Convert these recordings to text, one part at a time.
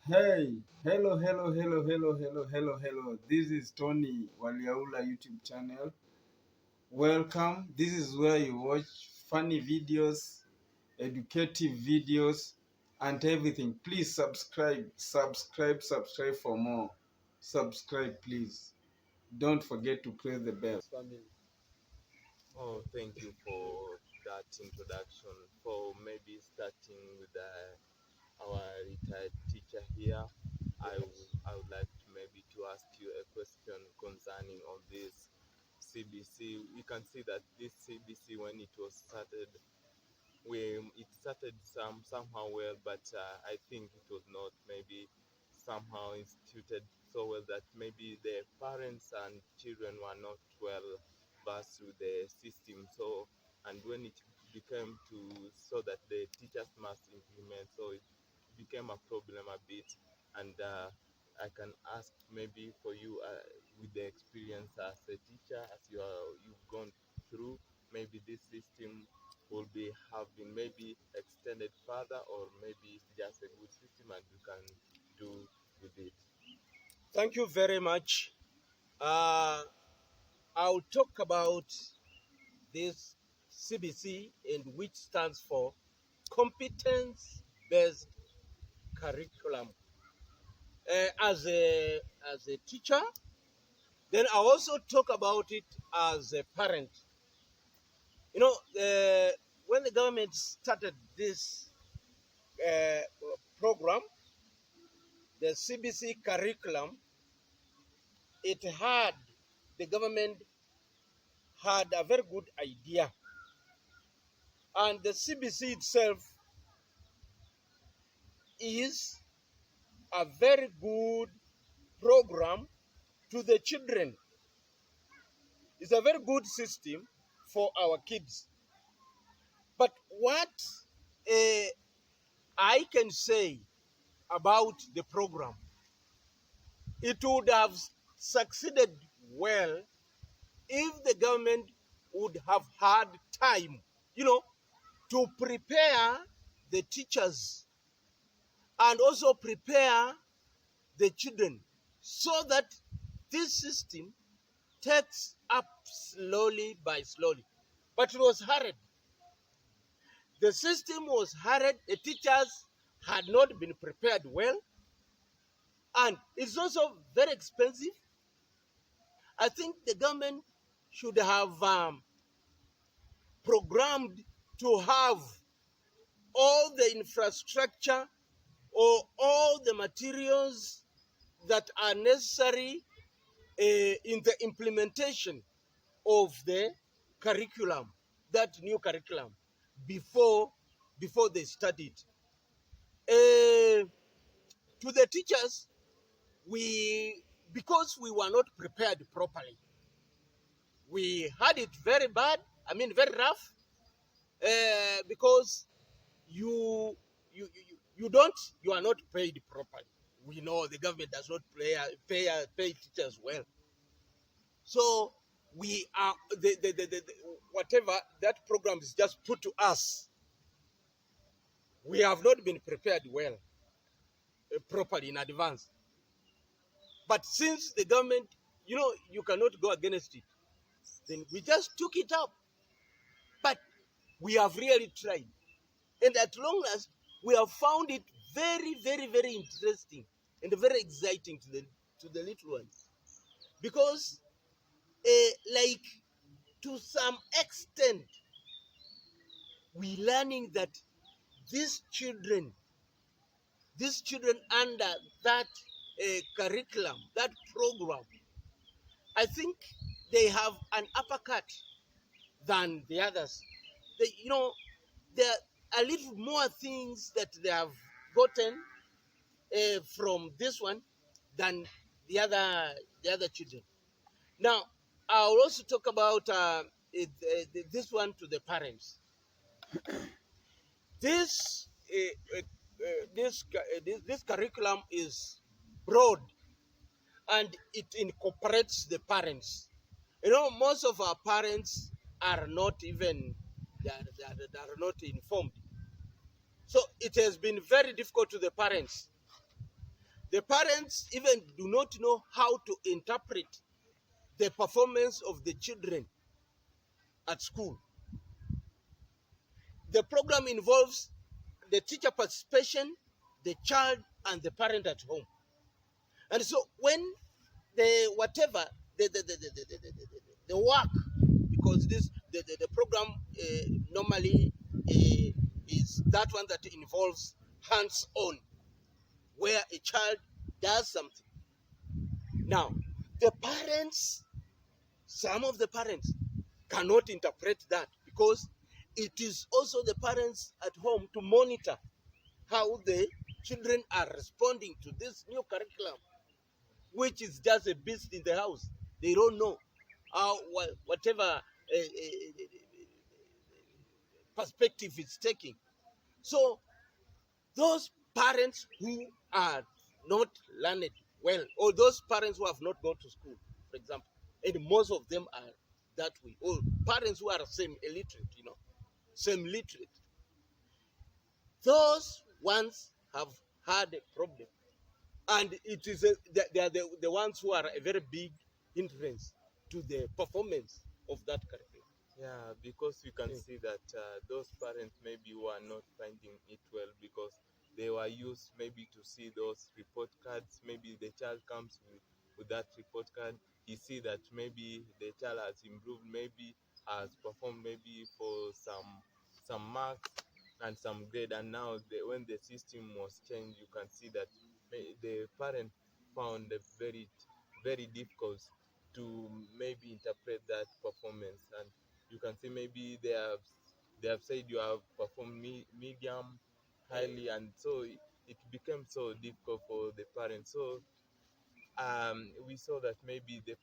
Hey, hello. This is Tony Waliaula YouTube channel. Welcome. This is where you watch funny videos, educative videos, and everything. Please subscribe for more. Subscribe, please. Don't forget to press the bell. Family. Oh, thank you for that introduction. For maybe starting with our retired teacher here, I would like to maybe to ask you a question concerning on this CBC. We can see that this CBC, when it was started, it started somehow well, but I think it was not maybe somehow instituted so well that maybe the parents and children were not well versed with the system. So, and when it became to so that the teachers must implement, so it became a problem a bit. And I can ask maybe for you with the experience as a teacher, as you've gone through, maybe this system will be have been maybe extended further, or maybe it's just a good system and you can do with it. Thank you very much. I'll talk about this CBC, and which stands for Competence-Based Curriculum. As a teacher, then I also talk about it as a parent. You know, when the government started this uh, program, the CBC curriculum, the government had a very good idea. And the CBC itself is a very good program to the children. It's a very good system for our kids. But what I can say about the program, it would have succeeded well if the government would have had time, to prepare the teachers and also prepare the children, so that this system takes up slowly by slowly. But it was hurried. The system was hurried. The teachers had not been prepared well. And it's also very expensive. I think the government should have programmed to have all the infrastructure or all the materials that are necessary in the implementation of the curriculum, that new curriculum, before they studied. To the teachers, because we were not prepared properly, we had it very bad. I mean, very rough, because you are not paid properly. We know the government does not pay teachers well. So we are whatever that program is just put to us. We have not been prepared well, properly in advance. But since the government, you cannot go against it, then we just took it up. But we have really tried, and at long last, we have found it very, very, very interesting and very exciting to the little ones, because, like, to some extent, we learning that these children under that curriculum, that program, I think they have an uppercut than the others. There are a little more things that they have gotten from this one than the other children. Now, I'll also talk about this one to the parents. This this curriculum is broad, and it incorporates the parents. Most of our parents are not even they are not informed. So it has been very difficult to the parents. The parents even do not know how to interpret the performance of the children at school. The program involves the teacher participation, the child, and the parent at home. And so when the whatever the work, because the program normally is that one that involves hands-on, where a child does something. Now, the parents, some of the parents cannot interpret that, because it is also the parents at home to monitor how the children are responding to this new curriculum, which is just a beast in the house. They don't know how whatever perspective it's taking. So those parents who are not learned well, or those parents who have not gone to school, for example, and most of them are that way, or parents who are semi-illiterate, semi-literate, those ones have had a problem. And it is they are the ones who are a very big hindrance to the performance of that curriculum. Yeah, because you can see that those parents maybe were not finding it well because they were used maybe to see those report cards. Maybe the child comes with that report card. You see that maybe the child has improved, maybe has performed maybe for some marks and some grade. And now when the system was changed, you can see that the parent found it very difficult to maybe interpret that performance. And you can see maybe they have said you have performed medium, highly, and so it became so difficult for the parents. So we saw that maybe the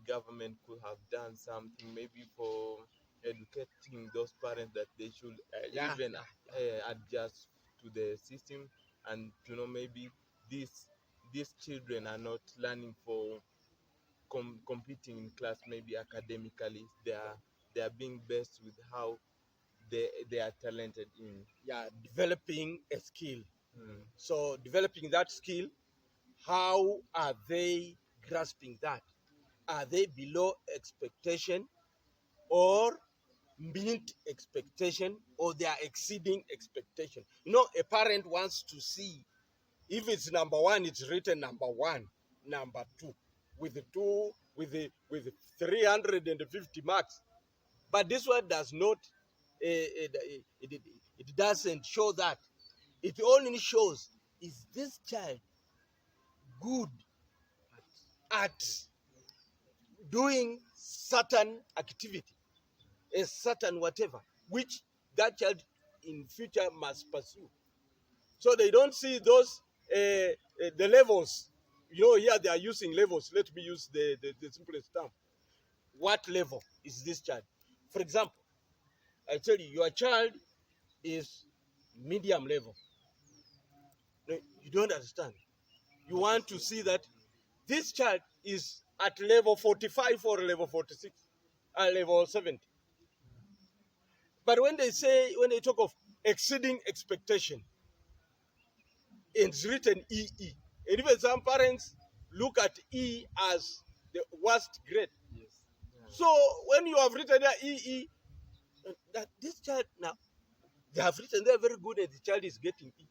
government could have done something maybe for educating those parents that they should even adjust to the system, and to know maybe these children are not learning for competing in class maybe academically. They are being best with how they are talented in Developing a skill. mm, So developing that skill, how are they grasping that? Are they below expectation, or meet expectation, or they are exceeding expectation? A parent wants to see if it's number one, it's written number one, number two, with 350 marks. But this one does not. It doesn't show that. It only shows, is this child good at doing certain activity, a certain whatever, which that child in future must pursue. So they don't see those the levels. Here they are using levels. Let me use the simplest term. What level is this child? For example, I tell you, your child is medium level. No, you don't understand. You want to see that this child is at level 45 or level 46, level 70. But when they talk of exceeding expectation, it's written EE. And even some parents look at E as the worst grade. yes, yeah. So when you have written there EE, that this child, now they have written there very good and the child is getting E,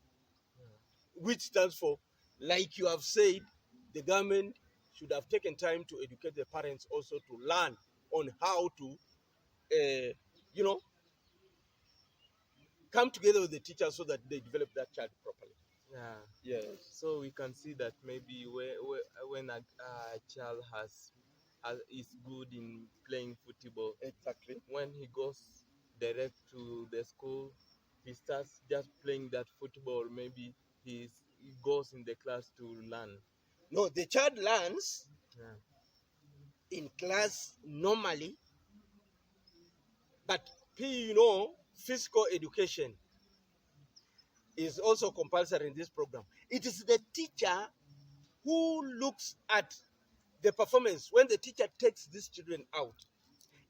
which stands for, like you have said, the government should have taken time to educate the parents also to learn on how to, come together with the teachers so that they develop that child properly. Yeah. Yes. So we can see that maybe when a child is good in playing football, Exactly. when he goes direct to the school, he starts just playing that football. Maybe he goes in the class to learn. No, the child learns Yeah. in class normally, but physical education is also compulsory in this program. It is the teacher who looks at the performance when the teacher takes these children out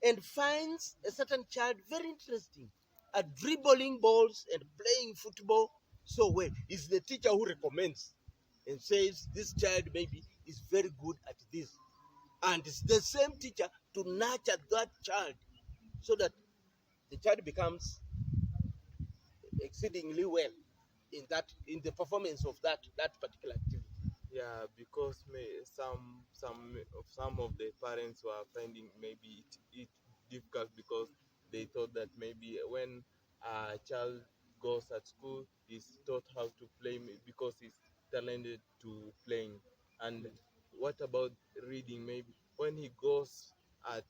and finds a certain child very interesting at dribbling balls and playing football so well. It's the teacher who recommends and says this child maybe is very good at this, and it's the same teacher to nurture that child so that the child becomes exceedingly well in the performance of that particular activity. Yeah, because some of the parents were finding maybe it difficult because they thought that maybe when a child goes at school, he's taught how to play because he's talented to playing. And what about reading? Maybe when he goes at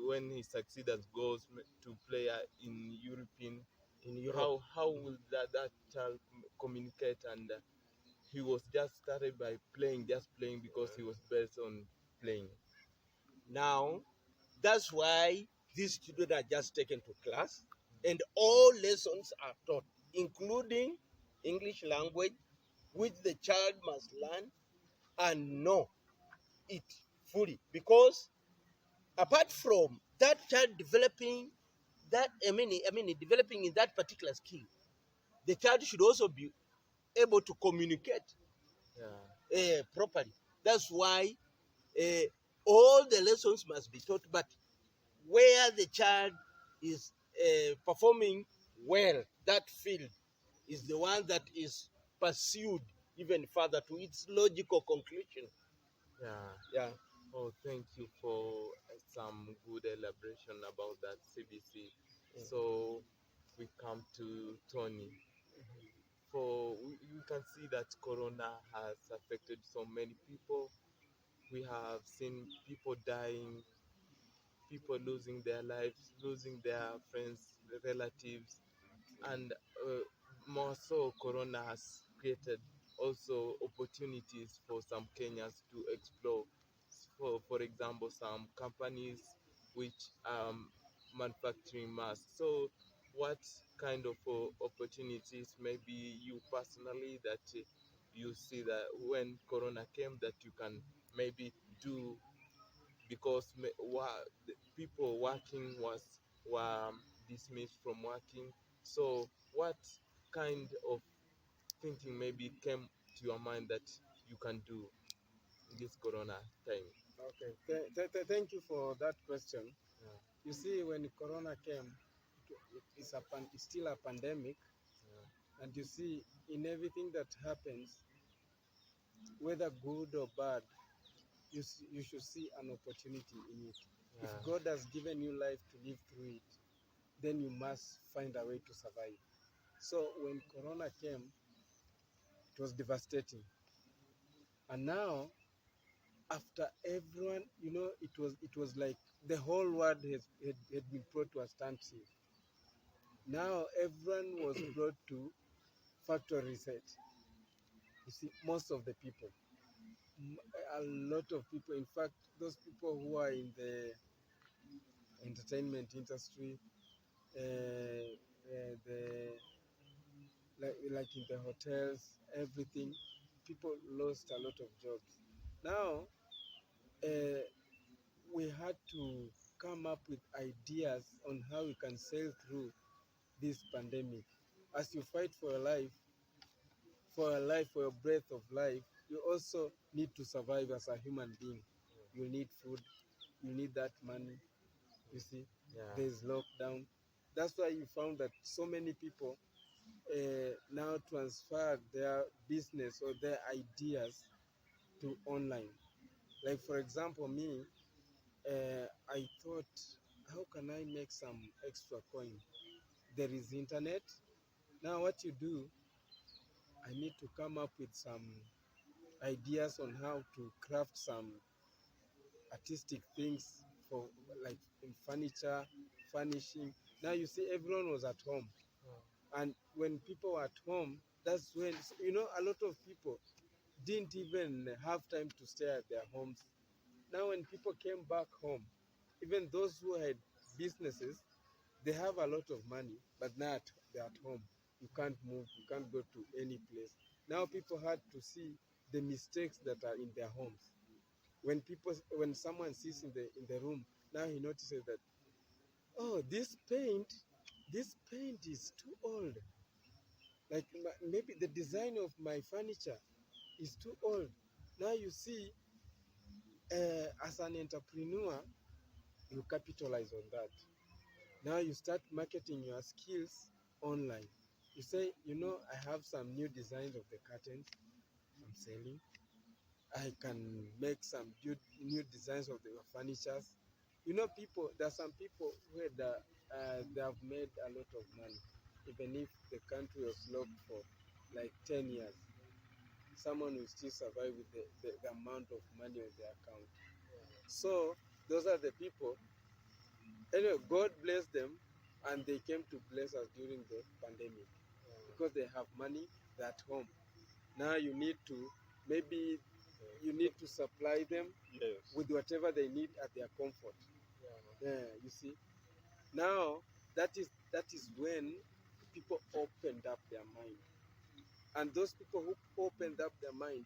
when he succeeds and goes to play in European, In Europe. how will that child communicate and he was just started by playing, just playing because he was based on playing. Now, that's why these children are just taken to class and all lessons are taught, including English language, which the child must learn and know it fully. Because apart from that child developing developing in that particular skill, the child should also be able to communicate Yeah, properly. That's why uh, all the lessons must be taught, but where the child is performing well, that field is the one that is pursued even further to its logical conclusion. yeah. Yeah. Oh, thank you for some good elaboration about that CBC. So we come to Tony. For we can see that Corona has affected so many people. We have seen people dying, people losing their lives, losing their friends, relatives, and more so, Corona has created also opportunities for some Kenyans to explore. For example, some companies which are manufacturing masks. So, what kind of opportunities, maybe you personally, that you see that when Corona came, that you can maybe do because the people working were dismissed from working. So, what kind of thinking maybe came to your mind that you can do in this Corona time? Okay, thank you for that question. Yeah, You see, when Corona came, it's still a pandemic, yeah, and you see, in everything that happens, whether good or bad, you should see an opportunity in it. If yeah, God has given you life to live through it, then you must find a way to survive. So when Corona came, it was devastating. And now, after everyone, it was like the whole world had been brought to a standstill. Now everyone was brought to factory reset. You see, most of the people, a lot of people, in fact, those people who are in the entertainment industry, the like in the hotels, everything, people lost a lot of jobs. Now, uh, we had to come up with ideas on how we can sail through this pandemic. As you fight for your life, for your breath of life, you also need to survive as a human being. You need food, you need that money. You see, yeah, there's lockdown. That's why you found that so many people now transfer their business or their ideas to online. Like, for example, me, I thought, how can I make some extra coin? There is internet. Now, what you do, I need to come up with some ideas on how to craft some artistic things for, like, in furniture, furnishing. Now you see, everyone was at home, and when people were at home, that's when, a lot of people didn't even have time to stay at their homes. Now when people came back home, even those who had businesses, they have a lot of money, but now they're at home. You can't move, you can't go to any place. Now people had to see the mistakes that are in their homes. When someone sees in the room, now he notices that, oh, this paint is too old. Like, maybe the design of my furniture is too old. Now you see, as an entrepreneur, you capitalize on that. Now you start marketing your skills online. You say, I have some new designs of the curtains I'm selling. I can make some new designs of the furnitures. There are some people where they have made a lot of money, even if the country was locked for like 10 years. Someone will still survive with the amount of money on their account. So those are the people. Anyway, God bless them, and they came to bless us during the pandemic because they have money, they're at home. Now you need to supply them with whatever they need at their comfort. You see. Now that is when people opened up their mind, and those people who opened up their mind,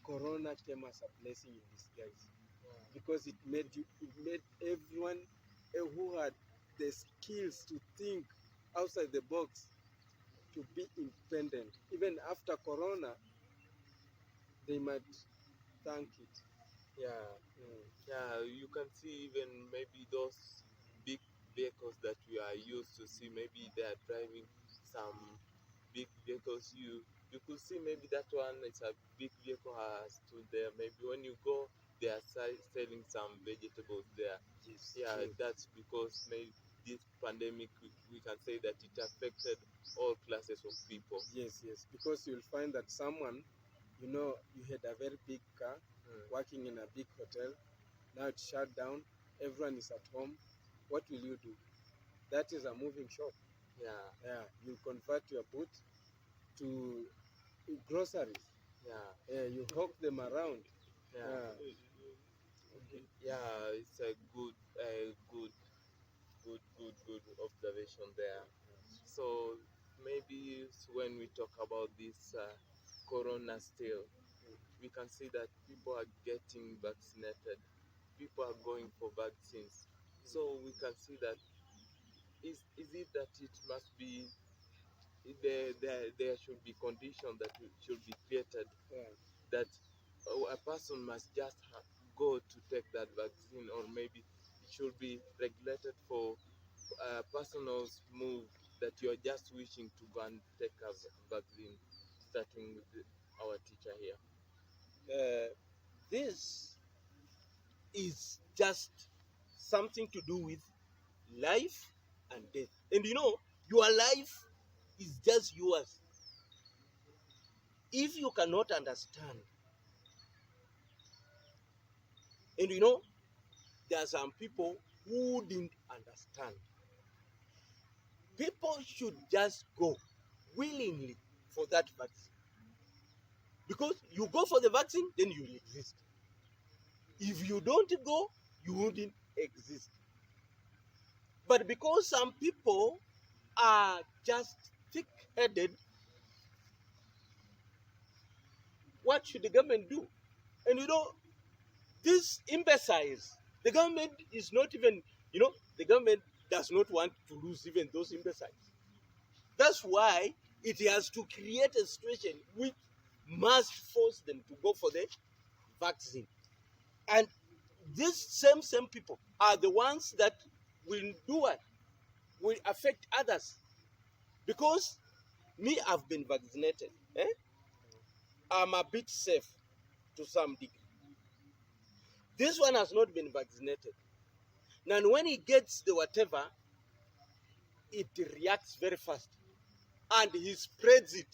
Corona came as a blessing in disguise, because it made everyone who had the skills to think outside the box to be independent. Even after Corona, they might thank it. Yeah, you can see even maybe those big vehicles that we are used to see, maybe they are driving some big vehicles. You could see maybe that one is a big vehicle has stood there. Maybe when you go, they are selling some vegetables there. Yes, Yeah, true. that's because maybe this pandemic, we can say that it affected all classes of people. Yes, because you'll find that someone, you had a very big car, working in a big hotel. Now it's shut down. Everyone is at home. What will you do? That is a moving shop. Yeah, You convert your boot to groceries. You hawk them around. yeah. Okay. Yeah, it's a good observation there. So maybe when we talk about this corona still, we can see that people are getting vaccinated. People are going for vaccines. So we can see that is it that it must be there should be conditions that should be created that a person must just go to take that vaccine, or maybe it should be regulated for a person's move that you are just wishing to go and take a vaccine, starting with our teacher here. This is just something to do with life and death. And your life is just yours. If you cannot understand, and there are some people who didn't understand, people should just go willingly for that vaccine. Because you go for the vaccine, then you will exist. If you don't go, you wouldn't exist. But because some people are just thick-headed, what should the government do? And these imbeciles, the government is not even, the government does not want to lose even those imbeciles. That's why it has to create a situation which must force them to go for the vaccine. And these same people are the ones that will do what? Will affect others. Because me, I've been vaccinated. I'm a bit safe to some degree. This one has not been vaccinated. Now, when he gets the whatever, it reacts very fast. And he spreads it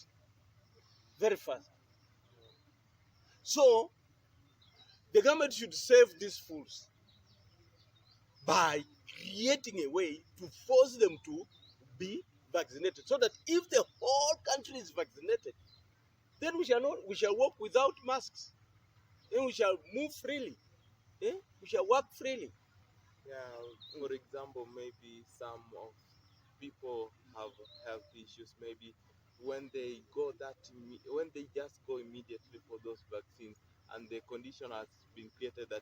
very fast. So, the government should save these fools by creating a way to force them to be vaccinated, so that if the whole country is vaccinated, then we shall walk without masks, and we shall move freely, we shall work freely. Yeah, for example, maybe some of people have health issues. Maybe when they when they just go immediately for those vaccines, and the condition has been created that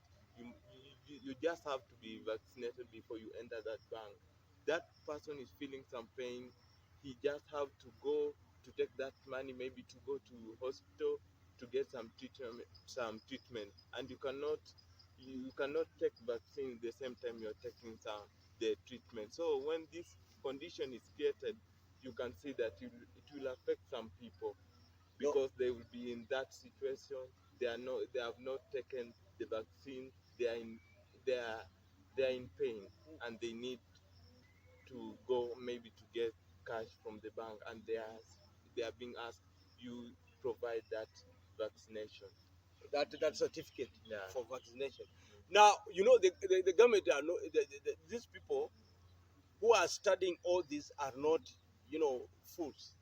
you just have to be vaccinated before you enter that bank. That person is feeling some pain. He just have to go to take that money, maybe to go to hospital, to get some treatment, and you cannot take vaccine the same time you're taking the treatment. So when this condition is created, you can see that it will affect some people because they will be in that situation. They have not taken the vaccine. They are in pain, and they need to go maybe to get cash from the bank, and they are being asked, you provide that vaccination, that certificate yeah, for vaccination. Now, you know, the government are no, these people who are studying all this are not, you know, fools.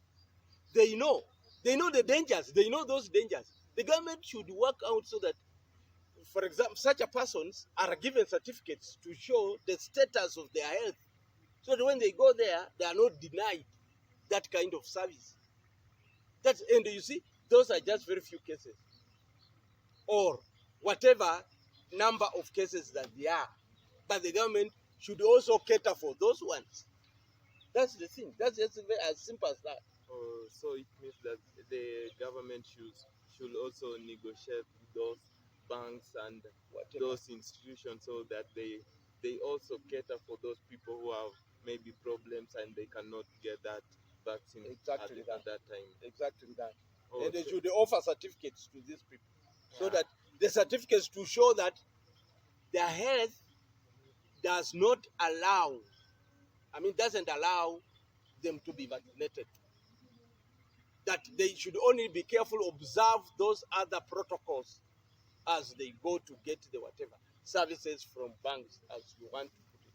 They know. They know the dangers. They know those dangers. The government should work out so that, for example, such a persons are given certificates to show the status of their health, so that when they go there, they are not denied that kind of service. And you see, those are just very few cases, or whatever number of cases that they are. But the government should also cater for those ones. That's the thing. That's just as simple as that. So it means that the government should also negotiate with those banks and Whatever. those institutions, so that they also cater for those people who have maybe problems and they cannot get that vaccine Exactly at that time. Exactly that. Oh, And they so- should offer certificates to these people, so Yeah. that the certificates to show that their health does not allow, doesn't allow them to be vaccinated. That they should only be careful, observe those other protocols as they go to get the whatever services from banks, as you want to put it.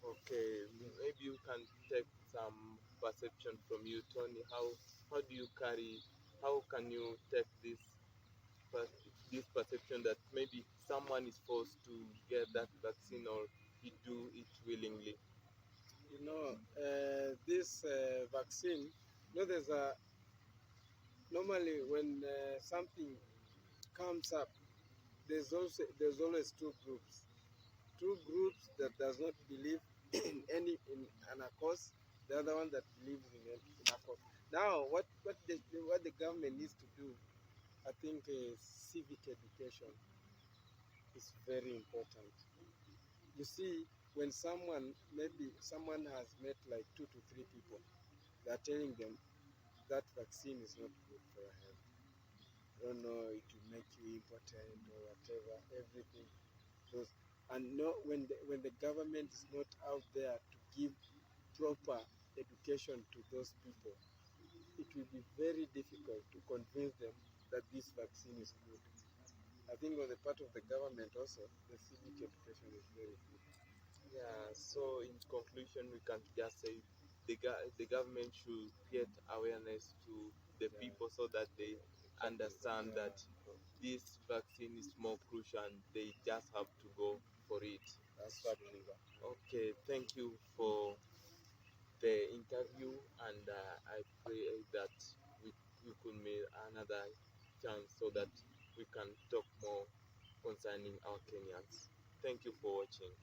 Okay, maybe you can take some perception from you, Tony. How do you carry? How can you take this perception that maybe someone is forced to get that vaccine, or he do it willingly? You know, this vaccine, you know, normally when something comes up, there's always two groups. Two groups that does not believe in a cause, the other one that believes in a cause. Now, what the government needs to do, I think, is civic education is very important. You see, when maybe someone has met like 2 to 3 people, they are telling them that vaccine is not good for your health. I don't know, it will make you impotent or whatever, everything. Those, and no, when the government is not out there to give proper education to those people, it will be very difficult to convince them that this vaccine is good. I think on the part of the government also, the civic education is very good. Yeah. So in conclusion, we can just say the government should create awareness to the Yeah. people, so that they understand Yeah. that this vaccine is more crucial and they just have to go for it. That's Exactly true. that. Okay, thank you for the interview, and I pray that we could make another chance so that we can talk more concerning our Kenyans. Thank you for watching.